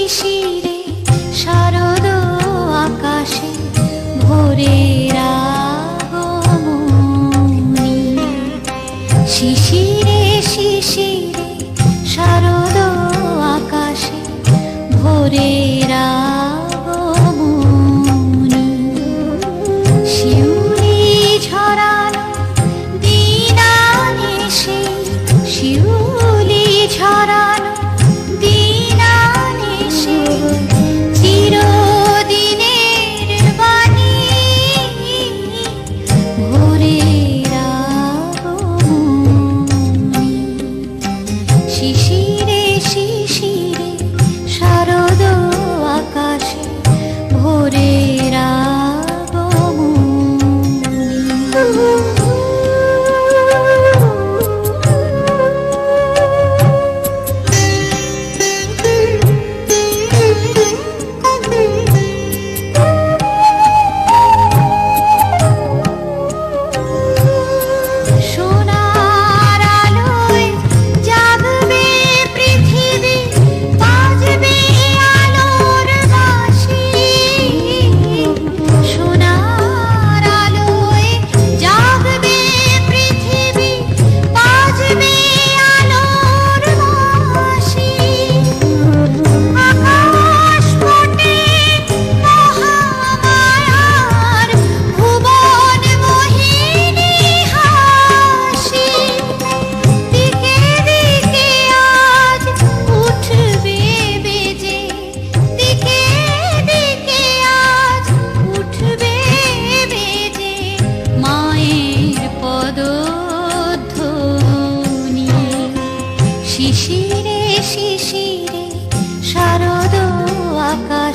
শিশিরে শারদ আকাশে ভোরের আগমনী। শিশিরে শিশিরে শারদ আকাশে ভোরের আগমনী। শিউলি ঝরানো দিন আনেছে, শিউলি ঝরানো দিন আনেছে, চিরদিনের বাণী ভোরের আগমনী। শিশিরে শিশিরে শারদ আকাশে ভোরের সোনার আলোয় জাগবে পৃথিবী, বাজবে আলোর বাঁশি। সোনার আলোয় জাগবে পৃথিবী, বাজবে আলোর বাঁশি। আকাশ ফোটে মহামায়ার, ভুবন মোহিনী হাসি। দিকে দিকে আজ উঠবে বেজে, দিকে দিকে আজ উঠবে বেজে মায়ের পদধ্বনি। শিশিরে শিশিরে শারদ আকাশ